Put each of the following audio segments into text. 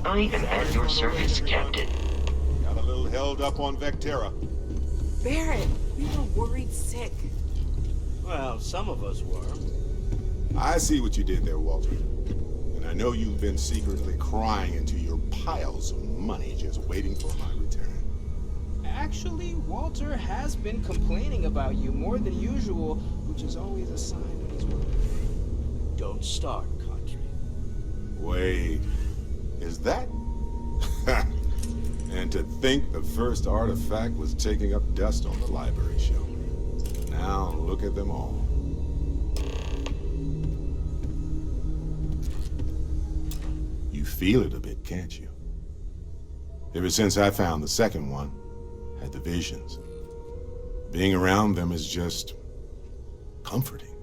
I am at your service, Captain. Got a little held up on Vectera. Barrett, we were worried sick. Well, some of us were. I see what you did there, Walter. And I know you've been secretly crying into your piles of money just waiting for my return. Actually, Walter has been complaining about you more than usual, which is always a sign that he's working. Don't start, country. Wait, is that? And to think the first artifact was taking up dust on the library shelf. Now look at them all. You feel it a bit, can't you? Ever since I found the second one, had the visions. Being around them is just comforting.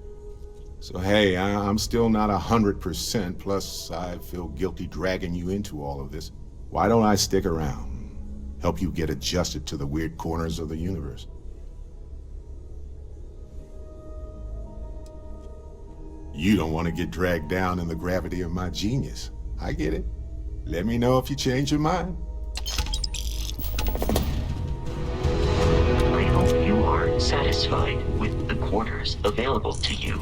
So hey, I'm still not 100%, plus I feel guilty dragging you into all of this. Why don't I stick around? Help you get adjusted to the weird corners of the universe. You don't want to get dragged down in the gravity of my genius. I get it. Let me know if you change your mind. I hope you are satisfied with the quarters available to you.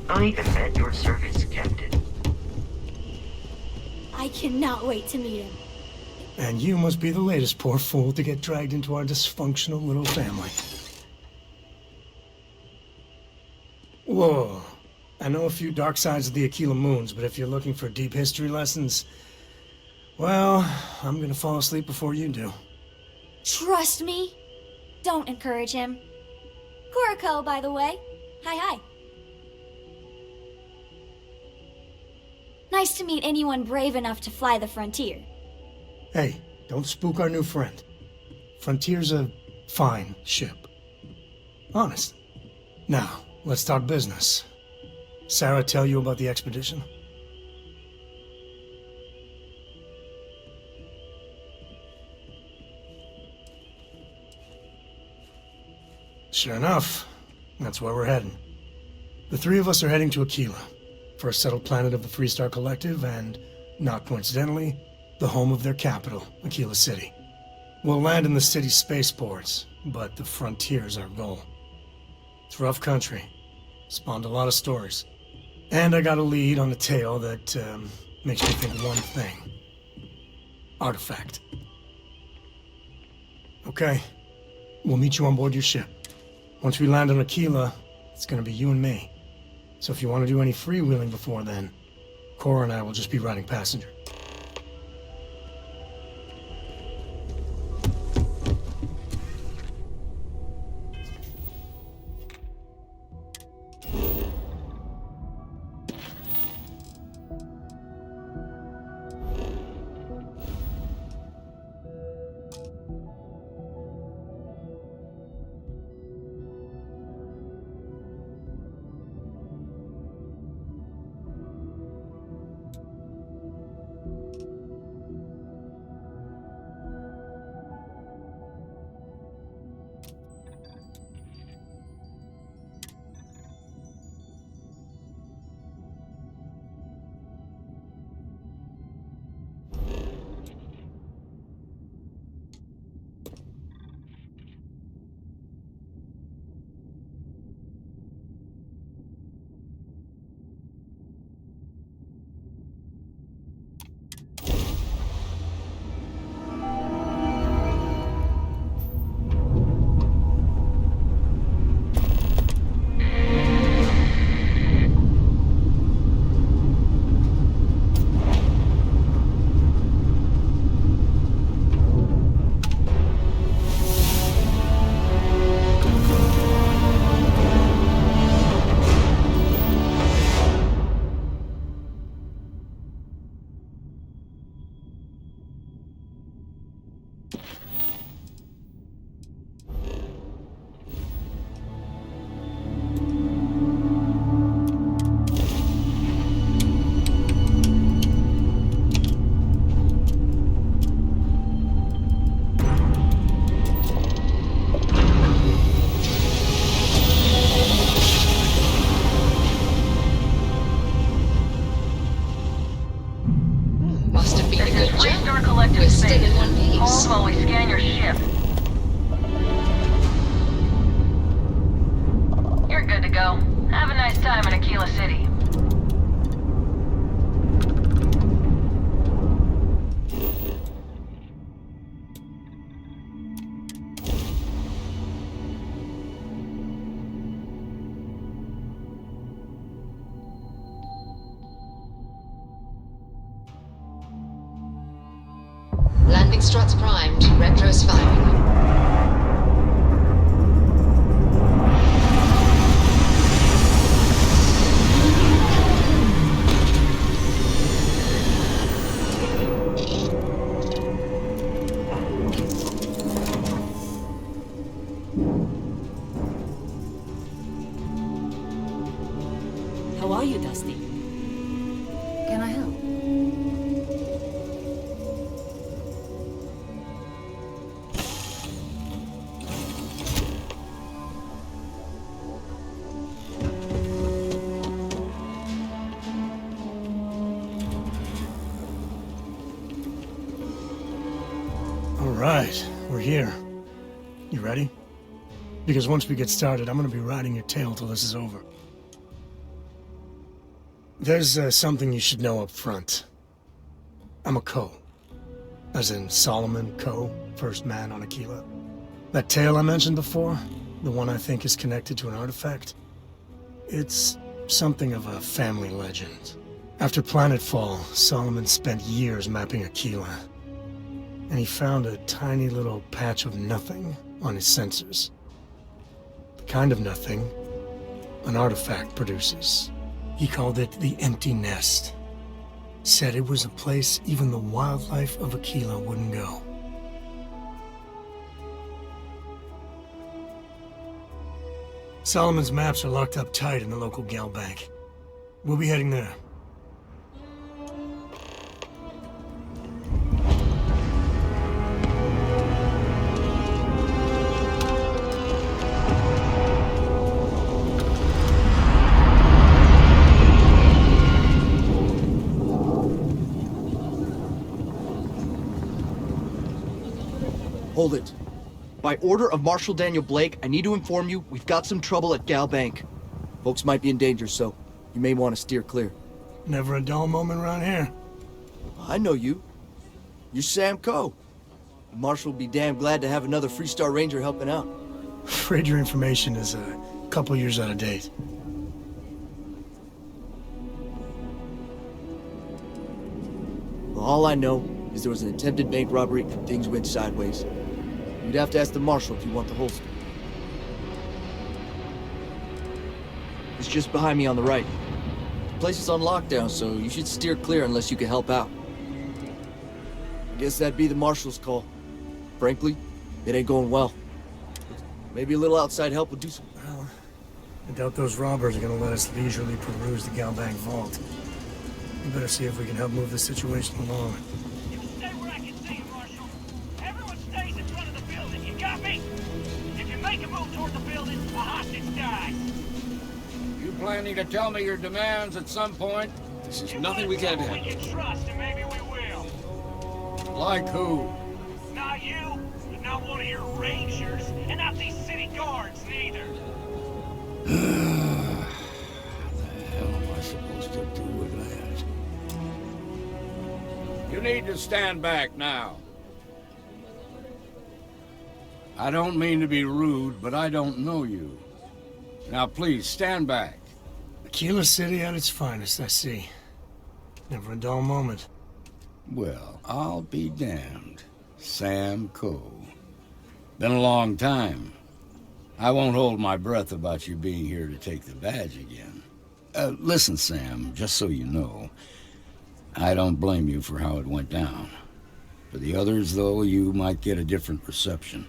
I am at your service, Captain. I cannot wait to meet him. And you must be the latest poor fool to get dragged into our dysfunctional little family. Whoa. I know a few dark sides of the Aquila Moons, but if you're looking for deep history lessons, well, I'm gonna fall asleep before you do. Trust me. Don't encourage him. Kuriko, by the way. Hi. Nice to meet anyone brave enough to fly the frontier. Hey, don't spook our new friend. Frontier's a fine ship. Honest. Now, let's start business. Sarah tell you about the expedition? Sure enough, that's where we're heading. The three of us are heading to Aquila, first settled planet of the Freestar Collective, and, not coincidentally, the home of their capital, Aquila City. We'll land in the city's spaceports, but the frontier's our goal. It's rough country. Spawned a lot of stories. And I got a lead on a tale that makes me think of one thing. Artifact. Okay. We'll meet you on board your ship. Once we land on Aquila, it's gonna be you and me. So if you want to do any freewheeling before then, Cora and I will just be riding passenger. Must have been a This good is jump. Restore Collective We're still Space. in one piece. Hold while we scan your ship. You're good to go. Have a nice time in Aquila City. Landing struts primed. Retros firing. How are you, Dusty? Can I help? All right, we're here. You ready? Because once we get started, I'm gonna be riding your tail till this is over. There's something you should know up front. I'm a Ko. As in Solomon Ko, first man on Aquila. That tale I mentioned before, the one I think is connected to an artifact, it's something of a family legend. After planetfall, Solomon spent years mapping Aquila, and he found a tiny little patch of nothing on his sensors. The kind of nothing an artifact produces. He called it the Empty Nest. Said it was a place even the wildlife of Aquila wouldn't go. Solomon's maps are locked up tight in the local gal bank. We'll be heading there. Hold it. By order of Marshal Daniel Blake, I need to inform you we've got some trouble at Gal Bank. Folks might be in danger, so you may want to steer clear. Never a dull moment around here. I know you. You're Sam Coe. The Marshal will be damn glad to have another Freestar Ranger helping out. Afraid your information is a couple years out of date. Well, all I know is there was an attempted bank robbery and things went sideways. You'd have to ask the Marshal if you want the whole story. It's just behind me on the right. The place is on lockdown, so you should steer clear unless you can help out. I guess that'd be the Marshal's call. Frankly, it ain't going well. Maybe a little outside help would do some. Well, I doubt those robbers are gonna let us leisurely peruse the Galbank vault. We better see if we can help move the situation along. You stay where I can see you, Marshal. Everyone stays in front of the building, you got me? If you make a move toward the building, a hostage dies. You planning to tell me your demands at some point? This is nothing we can't handle. We can trust, and maybe we will. Like who? Not you, and not one of your rangers, and not these city guards, neither. What the hell am I supposed to do with that? You need to stand back now. I don't mean to be rude, but I don't know you. Now please, stand back. Aquila City at its finest, I see. Never a dull moment. Well, I'll be damned. Sam Coe. Been a long time. I won't hold my breath about you being here to take the badge again. Listen, Sam, just so you know, I don't blame you for how it went down. For the others, though, you might get a different reception.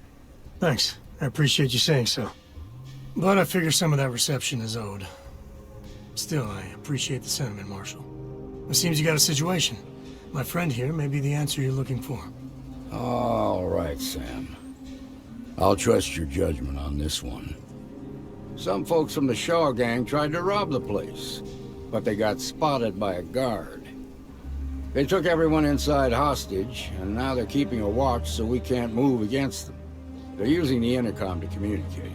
Thanks. I appreciate you saying so. But I figure some of that reception is owed. Still, I appreciate the sentiment, Marshal. It seems you got a situation. My friend here may be the answer you're looking for. All right, Sam. I'll trust your judgment on this one. Some folks from the Shaw gang tried to rob the place, but they got spotted by a guard. They took everyone inside hostage, and now they're keeping a watch so we can't move against them. They're using the intercom to communicate.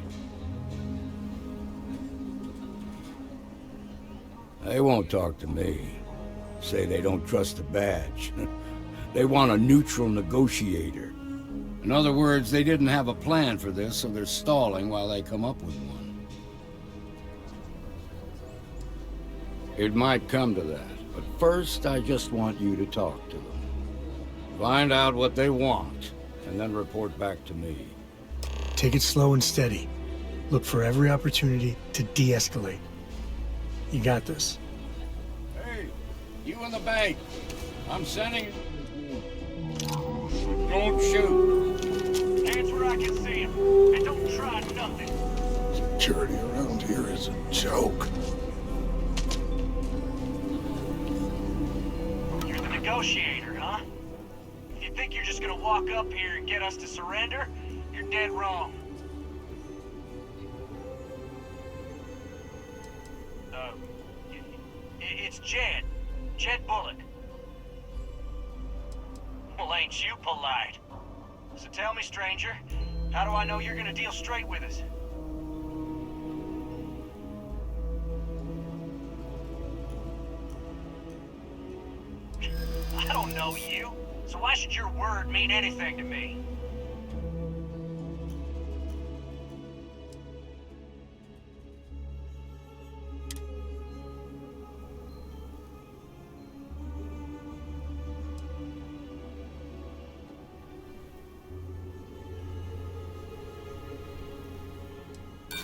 They won't talk to me. Say they don't trust the badge. They want a neutral negotiator. In other words, they didn't have a plan for this, so they're stalling while they come up with one. It might come to that, but first I just want you to talk to them. Find out what they want, and then report back to me. Take it slow and steady. Look for every opportunity to de-escalate. You got this. Hey, you in the bank. I'm sending... Don't shoot. Hands where I can see him. And don't try nothing. Security around here is a joke. You're the negotiator, huh? If you think you're just gonna walk up here and get us to surrender, you're dead wrong. It's Jed. Jed Bullock. Well, ain't you polite? So tell me, stranger, how do I know you're gonna deal straight with us? I don't know you, so why should your word mean anything to me?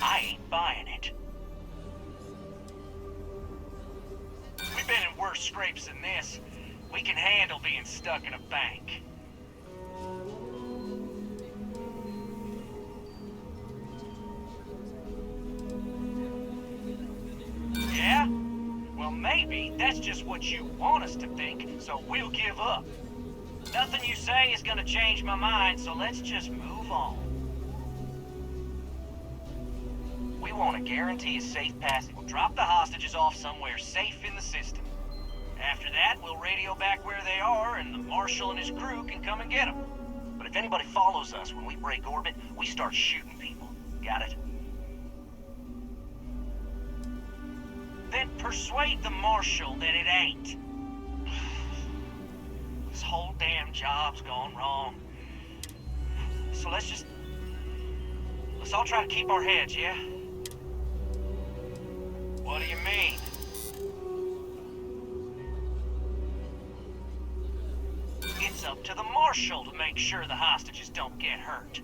I ain't buying it. We've been in worse scrapes than this. We can handle being stuck in a bank. Yeah? Well, maybe that's just what you want us to think, so we'll give up. Nothing you say is gonna change my mind, so let's just move on. We want to guarantee a safe passage. We'll drop the hostages off somewhere safe in the system. After that, we'll radio back where they are, and the Marshal and his crew can come and get them. But if anybody follows us when we break orbit, we start shooting people. Got it? Then persuade the Marshal that it ain't. This whole damn job's gone wrong. So let's all try to keep our heads, yeah? What do you mean? It's up to the Marshal to make sure the hostages don't get hurt.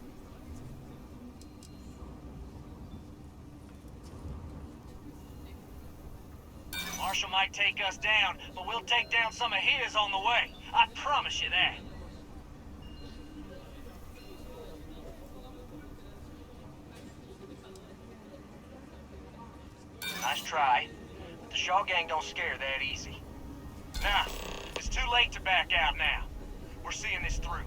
The Marshal might take us down, but we'll take down some of his on the way. I promise you that. Nice try, but the Shaw gang don't scare that easy. Nah, it's too late to back out now. We're seeing this through.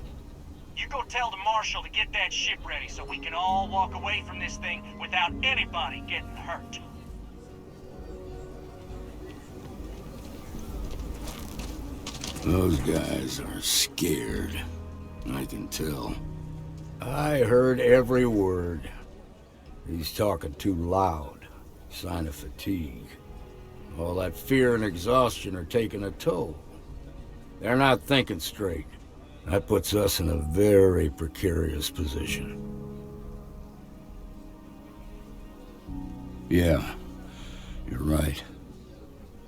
You go tell the Marshal to get that ship ready so we can all walk away from this thing without anybody getting hurt. Those guys are scared. I can tell. I heard every word. He's talking too loud. Sign of fatigue. All that fear and exhaustion are taking a toll. They're not thinking straight. That puts us in a very precarious position. Yeah, you're right.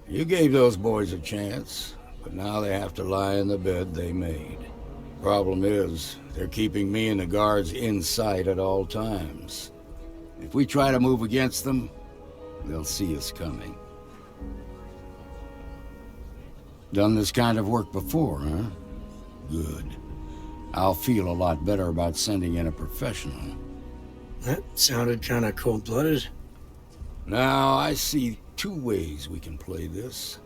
You gave those boys a chance, but now they have to lie in the bed they made. Problem is, they're keeping me and the guards in sight at all times. If we try to move against them, they'll see us coming. Done this kind of work before, huh? Good. I'll feel a lot better about sending in a professional. That sounded kind of cold-blooded. Now, I see two ways we can play this.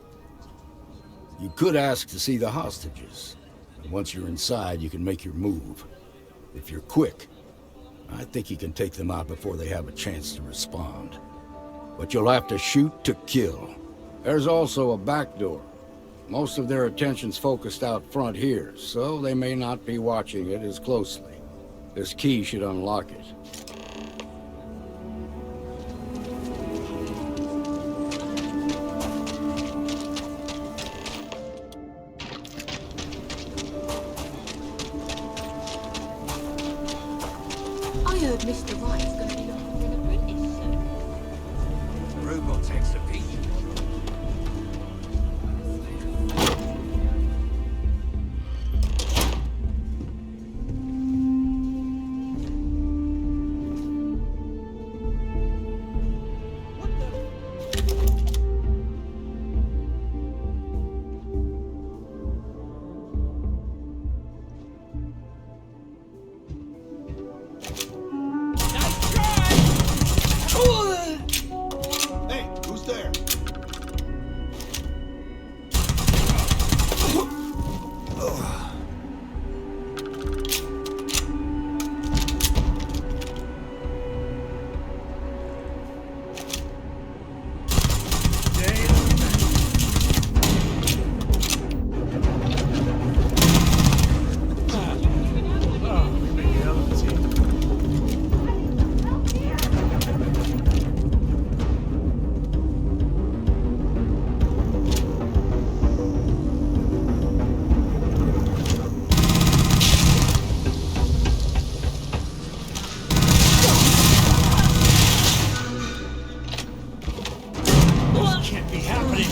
You could ask to see the hostages. And once you're inside, you can make your move. If you're quick, I think you can take them out before they have a chance to respond. But you'll have to shoot to kill. There's also a back door. Most of their attention's focused out front here, so they may not be watching it as closely. This key should unlock it. I heard Mr. Wright's gonna be looking for an apprentice soon. Robot takes a peek. Hey, who's there? Can't be happening.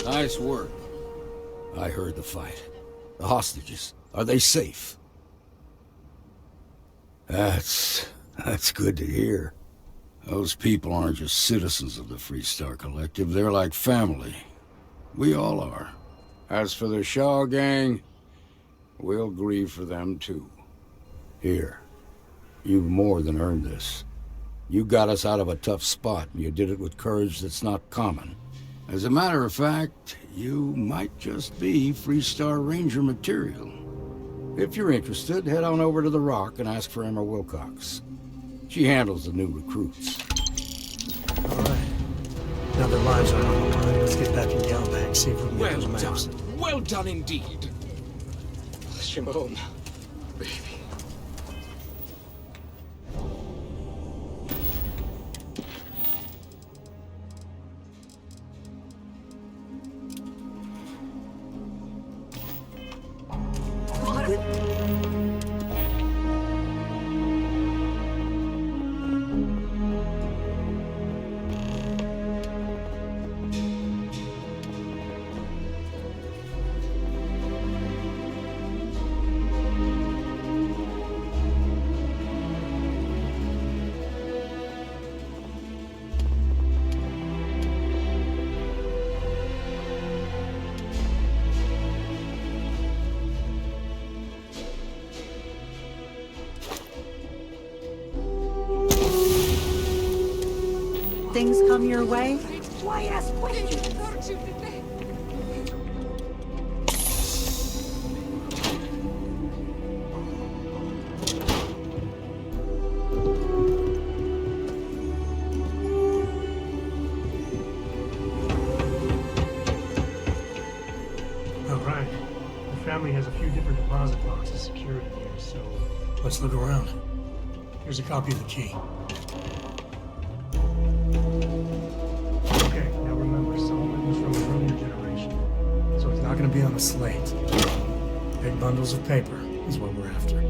Nice work. I heard the fight. The hostages, are they safe? That's good to hear. Those people aren't just citizens of the Freestar Collective, they're like family. We all are. As for the Shaw gang, we'll grieve for them too. Here, you've more than earned this. You got us out of a tough spot, and you did it with courage that's not common. As a matter of fact, you might just be Freestar Ranger material. If you're interested, head on over to the Rock and ask for Emma Wilcox. She handles the new recruits. All right. Now their lives are on the line. Let's get back in Galbank, see if we can get those maps. Done. Well done indeed. Shimon, baby. Things come your way, Why ask questions? All right. The family has a few different deposit boxes secured in here, so let's look around. Here's a copy of the key. Okay, now remember, Solomon was from an earlier generation, so it's not going to be on a slate. Big bundles of paper is what we're after.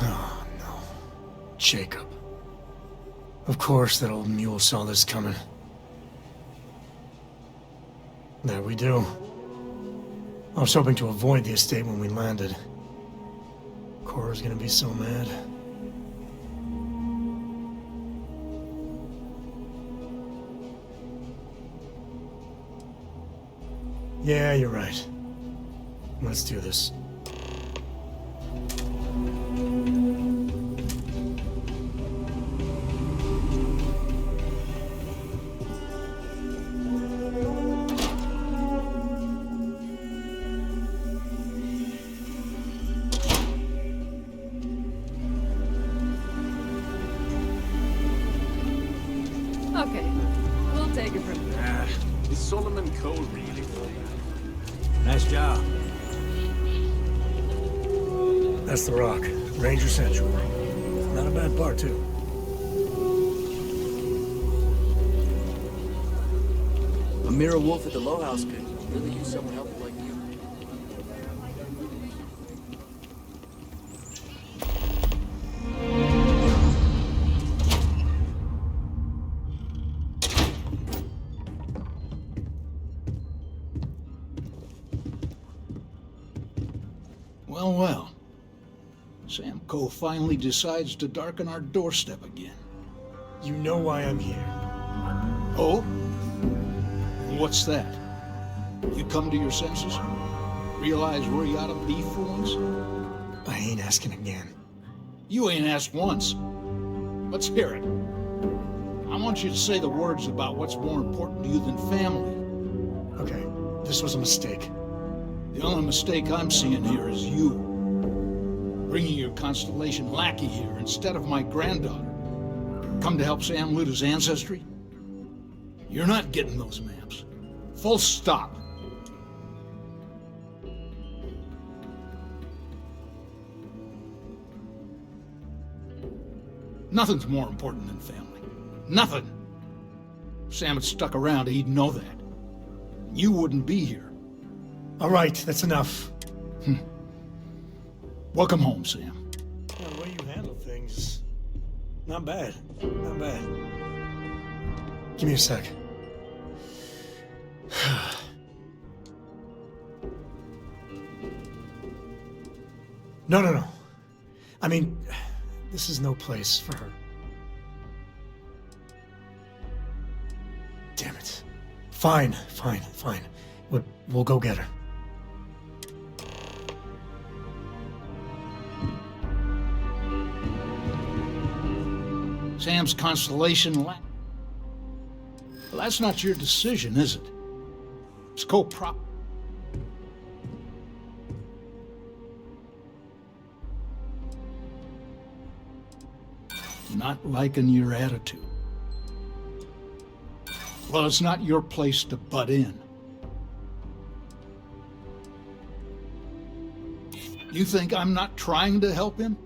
Oh, no. Jacob. Of course that old mule saw this coming. There we do. I was hoping to avoid the estate when we landed. Cora's gonna be so mad. Yeah, you're right. Let's do this. Okay, we'll take it from there. Is Solomon Cole really for you? Nice job. That's the Rock. Ranger Central. Not a bad part, too. A mirror wolf at the Low House could really use someone helpful like you. Well, well. Sam Coe finally decides to darken our doorstep again. You know why I'm here. Oh? What's that? You come to your senses? Realize where you ought to be for once? I ain't asking again. You ain't asked once. Let's hear it. I want you to say the words about what's more important to you than family. Okay, this was a mistake. The only mistake I'm seeing here is you. Bringing your Constellation lackey here instead of my granddaughter. Come to help Sam loot his ancestry? You're not getting those maps. Full stop. Nothing's more important than family. Nothing. If Sam had stuck around, he'd know that. You wouldn't be here. All right, that's enough. Welcome home, Sam. Yeah, the way you handle things, not bad. Not bad. Give me a sec. No. I mean, this is no place for her. Damn it. Fine. We'll go get her. Sam's Constellation Well, that's not your decision, is it? It's co-prop. Not liking your attitude. Well, it's not your place to butt in. You think I'm not trying to help him?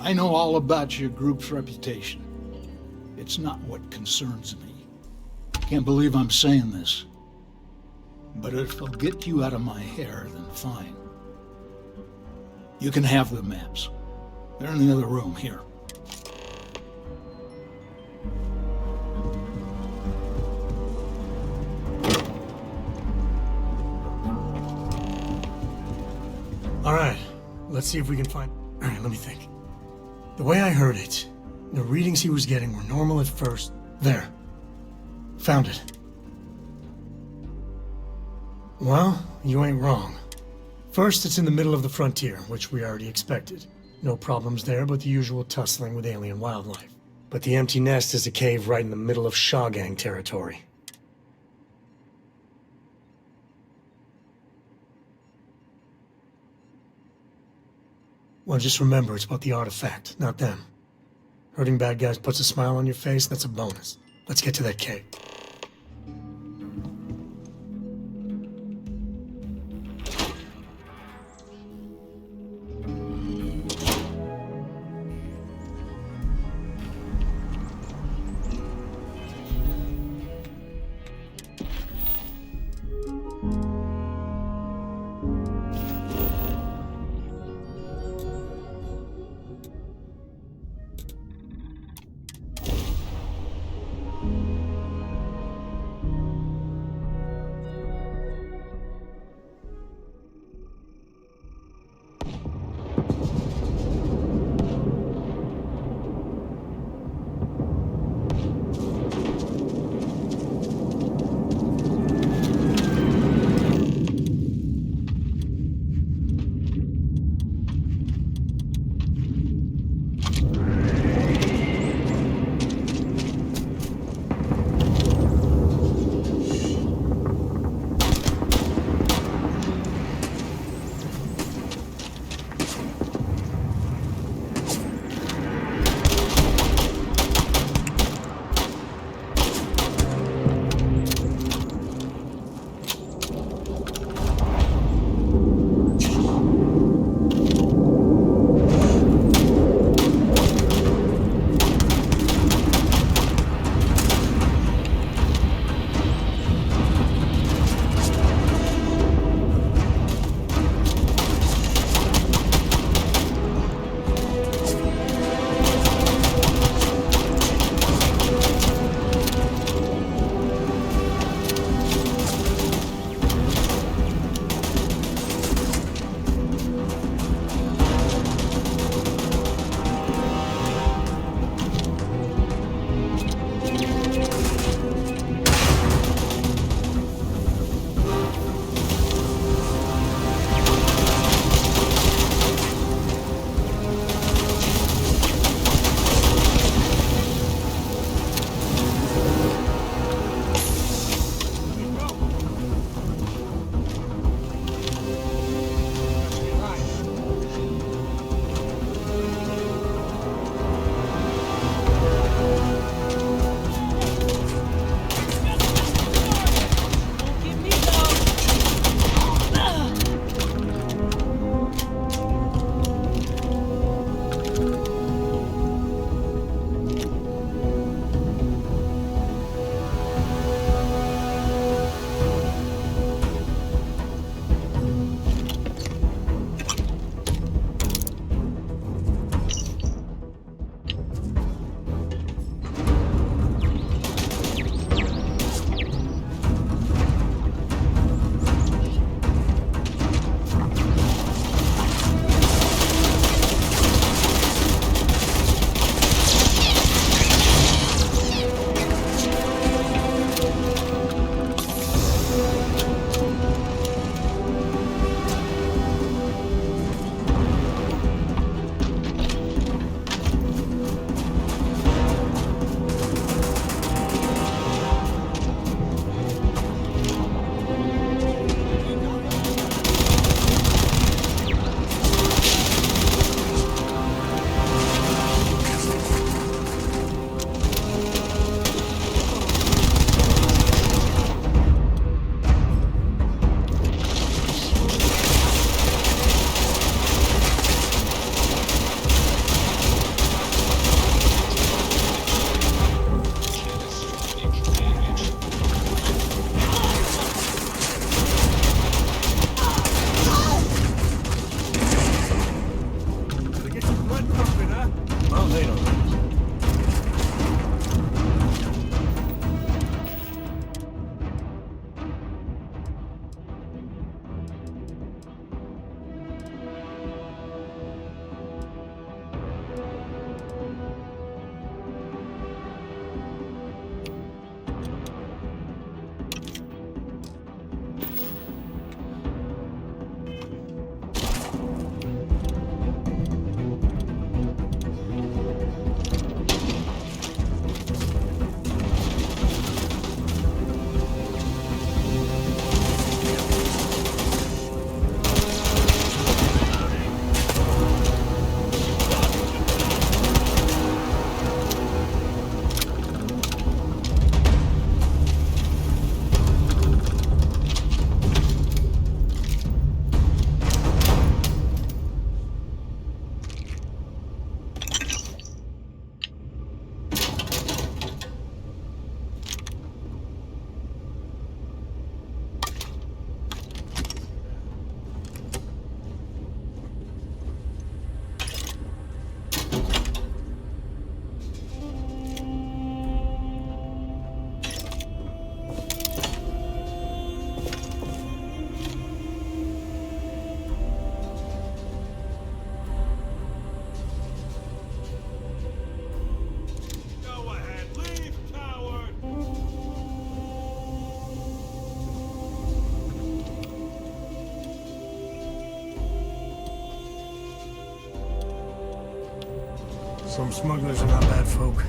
I know all about your group's reputation. It's not what concerns me. Can't believe I'm saying this. But if it'll get you out of my hair, then fine. You can have the maps. They're in the other room, here. Alright, let's see if we can find... Alright, let me think. The way I heard it, the readings he was getting were normal at first. There. Found it. Well, you ain't wrong. First, it's in the middle of the frontier, which we already expected. No problems there but the usual tussling with alien wildlife. But the empty nest is a cave right in the middle of Shawgang territory. Well, just remember, it's about the artifact, not them. Hurting bad guys puts a smile on your face, that's a bonus. Let's get to that cave. Some smugglers are not bad folk.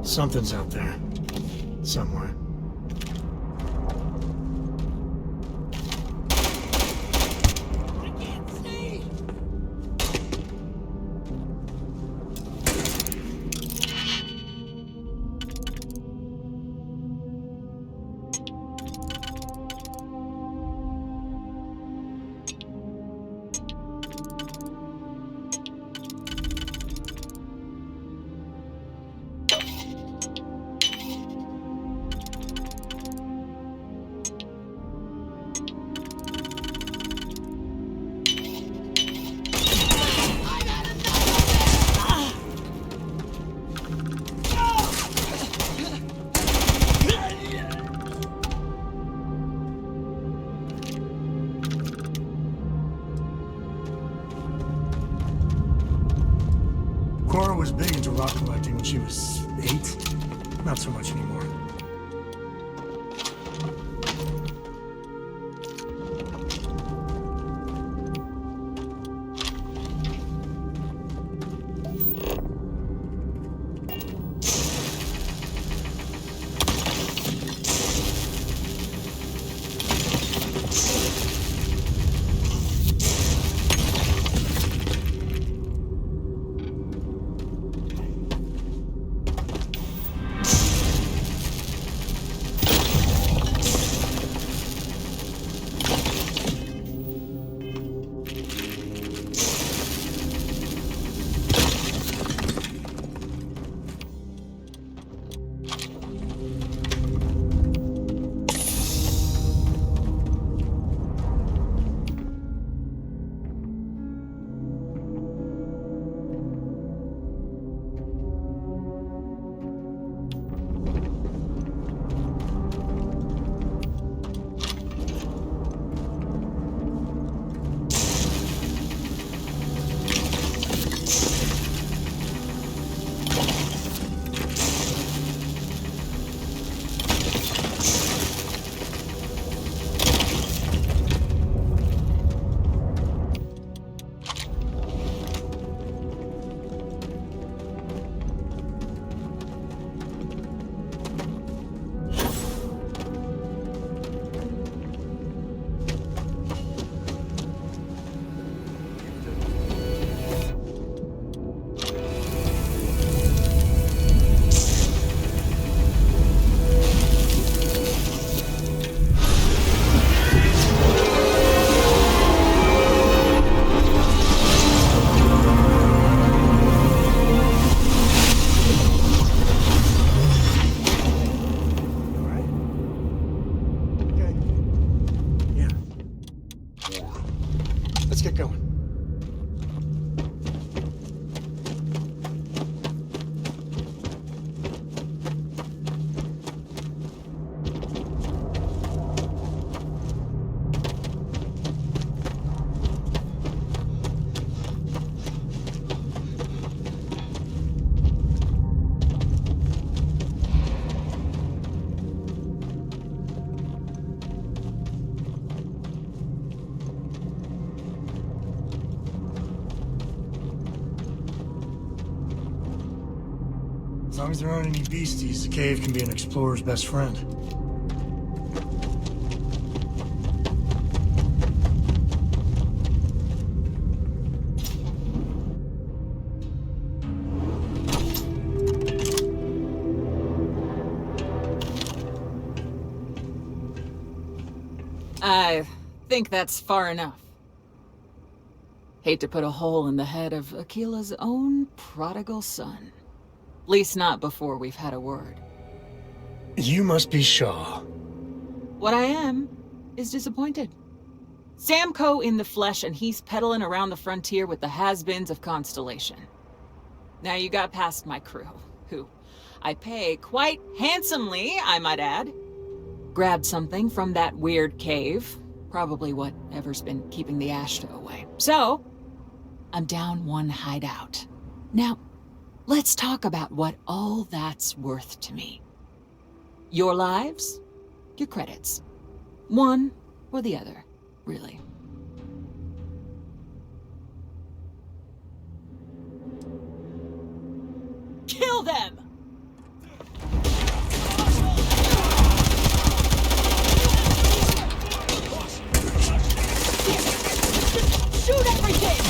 Something's out there. Somewhere. Cora was big into rock collecting when she was 8. Not so much anymore. going. As long as there aren't any beasties, the cave can be an explorer's best friend. I think that's far enough. Hate to put a hole in the head of Akila's own prodigal son. At least not before we've had a word. You must be Shaw. What I am is disappointed. Sam Coe in the flesh, and he's peddling around the frontier with the has-beens of Constellation. Now you got past my crew, who I pay quite handsomely, I might add. Grabbed something from that weird cave. Probably whatever's been keeping the Ashta away. So, I'm down one hideout. Now, let's talk about what all that's worth to me. Your lives, your credits. One or the other, really. Kill them! Shoot everything!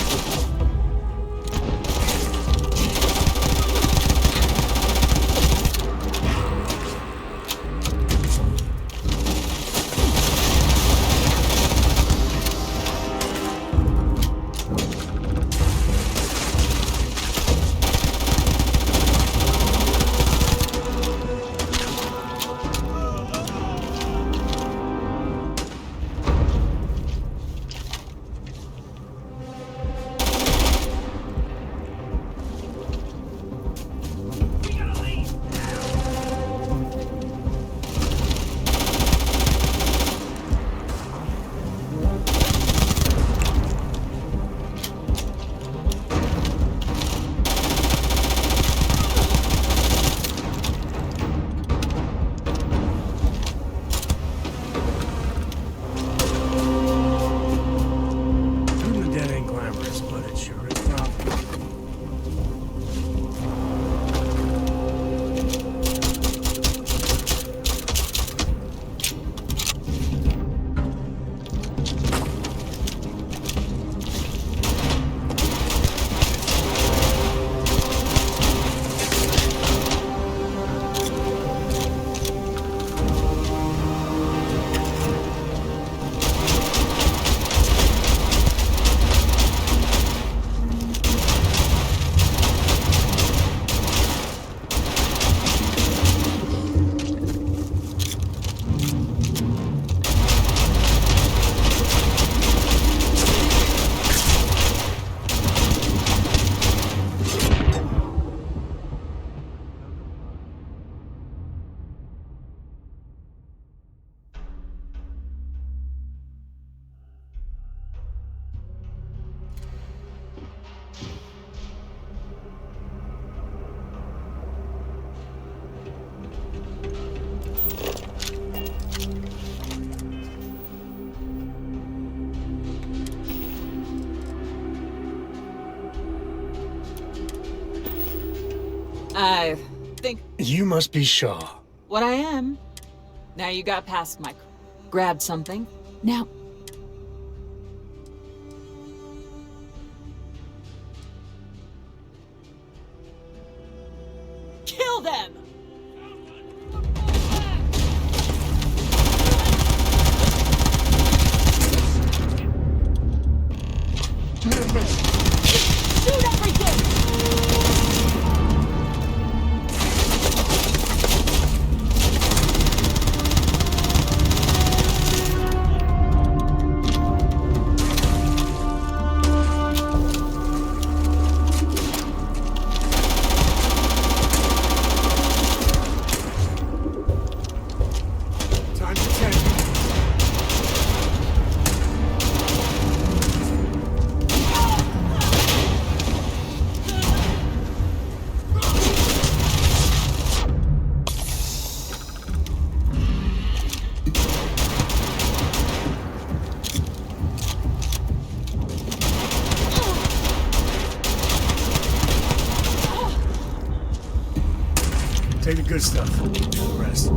I think... You must be Shaw. What I am. Now you got past my... Grabbed something. Now... Kill them! Shoot everything! Good stuff. Do the rest.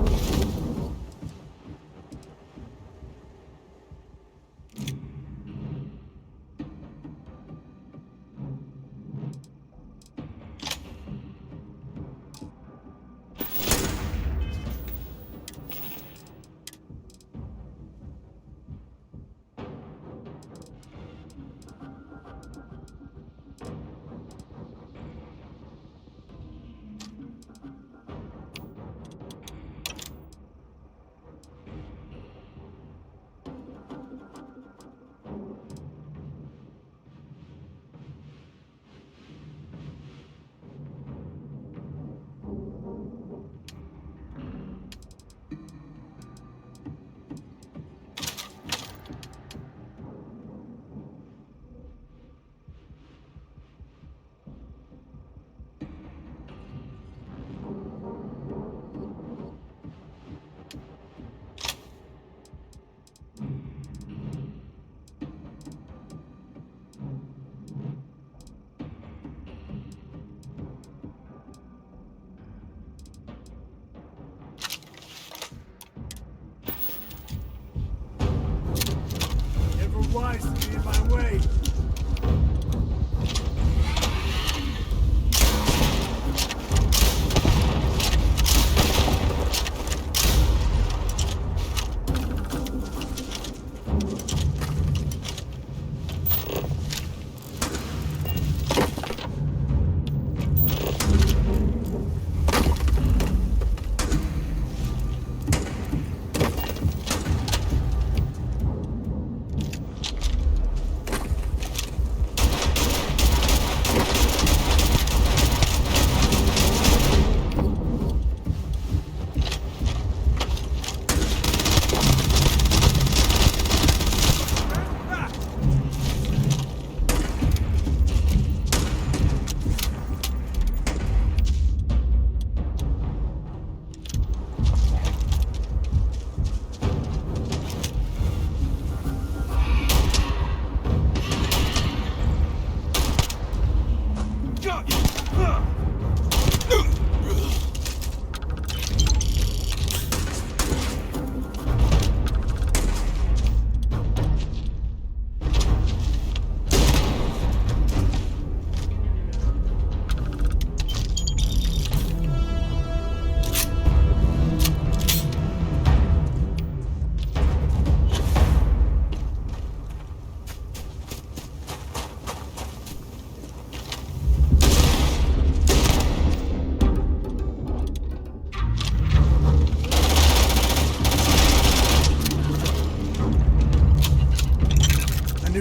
Wise to be in my way.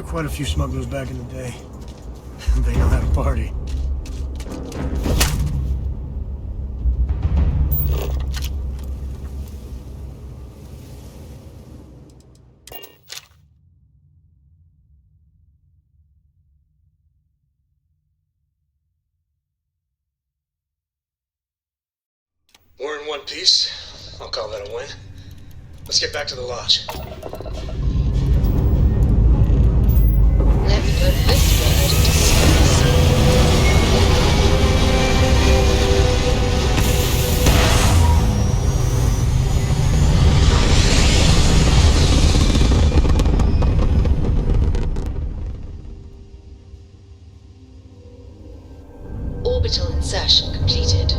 Quite a few smugglers back in the day. They know how to party. We're in one piece. I'll call that a win. Let's get back to the lodge. Let's put this word into service. Orbital insertion completed.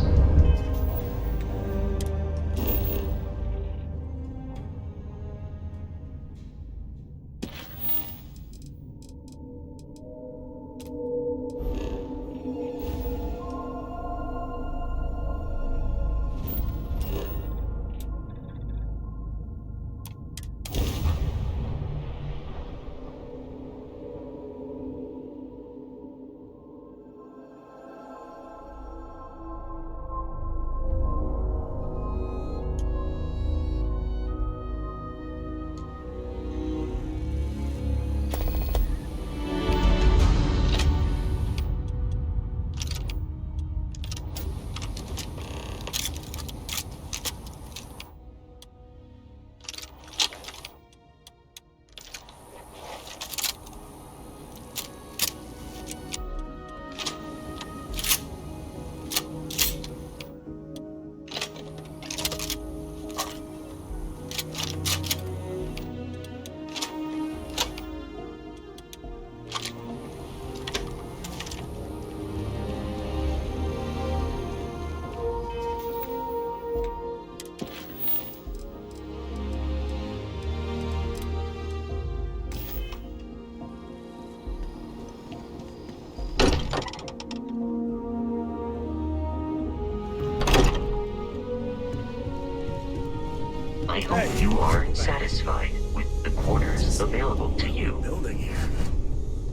I hope you are satisfied with the quarters available to you. Building here.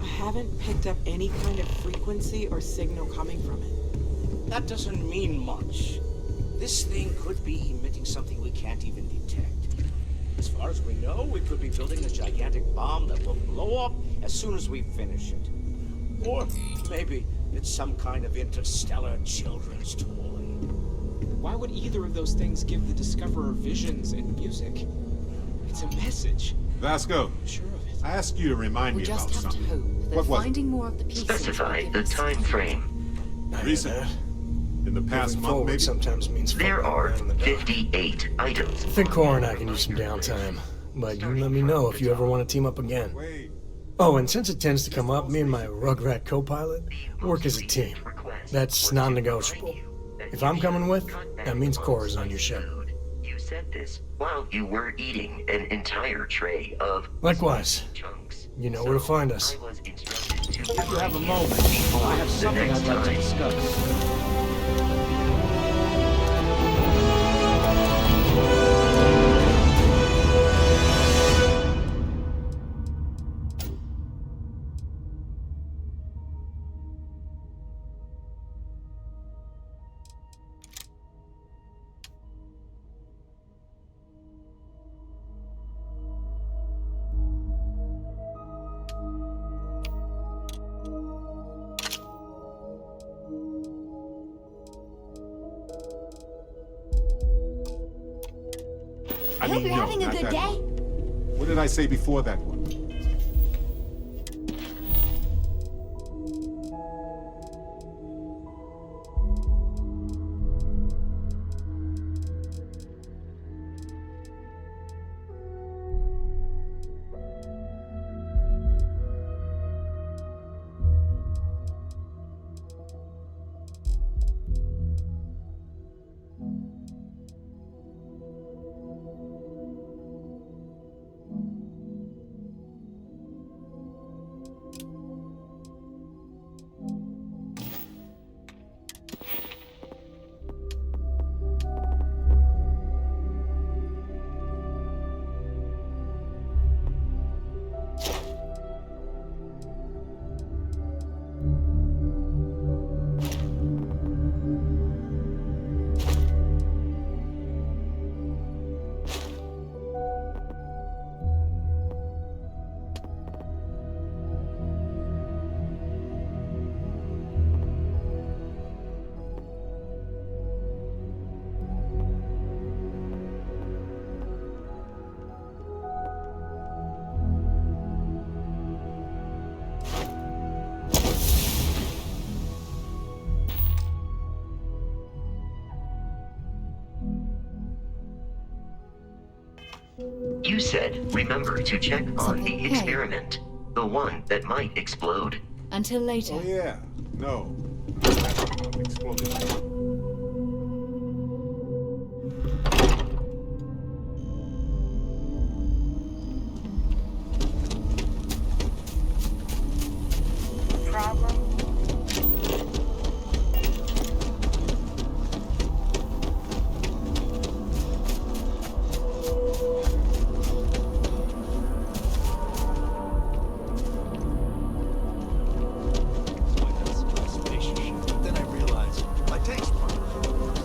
I haven't picked up any kind of frequency or signal coming from it. That doesn't mean much. This thing could be emitting something we can't even detect. As far as we know, we could be building a gigantic bomb that will blow up as soon as we finish it. Or maybe it's some kind of interstellar children's toy. Why would either of those things give the Discoverer visions and music? It's a message. Vasco, Sure of it. I asked you to remind We me about just have to something. hope that What was it? finding more of the pieces Specify will the give us time frame. Recent? In the past Moving month, forward maybe? sometimes means There fucking are around in the dark. 58 items. I think Cora and I can use some downtime, but you let me know if you ever want to team up again. Oh, and since it tends to come up, me and my Rugrat co-pilot work as a team. That's non-negotiable. If I'm coming with, that means Cora's on your ship. You said this while you were eating an entire tray of Likewise. chunks. You know where to find us. I was instructed to If you have a moment, before I have the something next I'd like to time. discuss. I hope you're having a not good that day. one. What did I say before that one? You said remember to check on Something the okay? experiment. The one that might explode. Until later. Oh, yeah. No. That's not exploding. Then I realized my taste buds.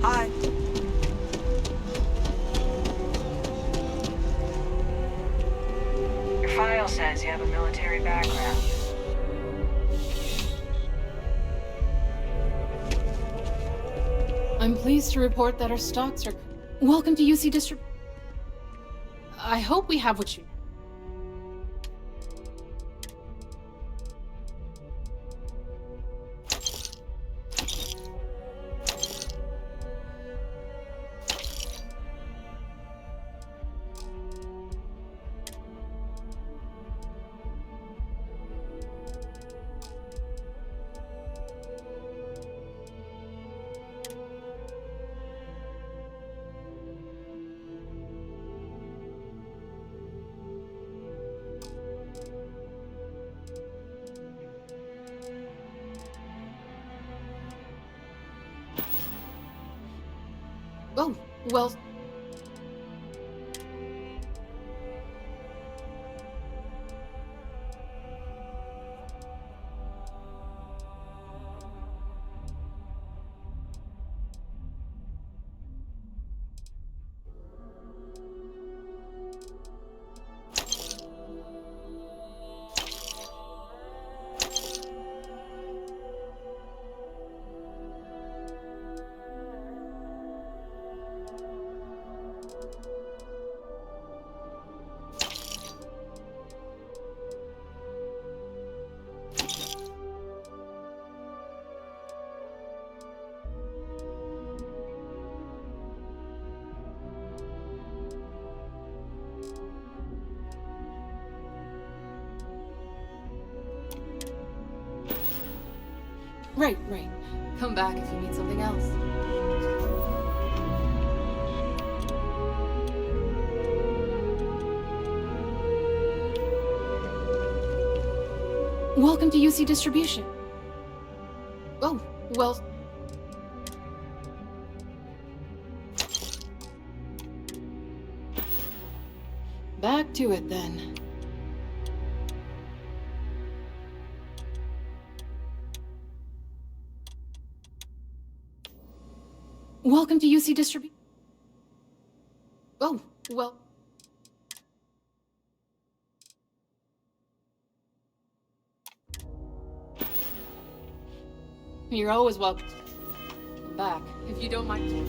Hi. Your file says you have a military background. I'm pleased to report that our stocks are... Welcome to UC District... I hope we have what you... Oh, well... Right. Come back if you need something else. Welcome to UC Distribution. Oh, well... Back to it, then. Welcome to UC Distribution. Oh, well... You're always welcome. Back, if you don't mind.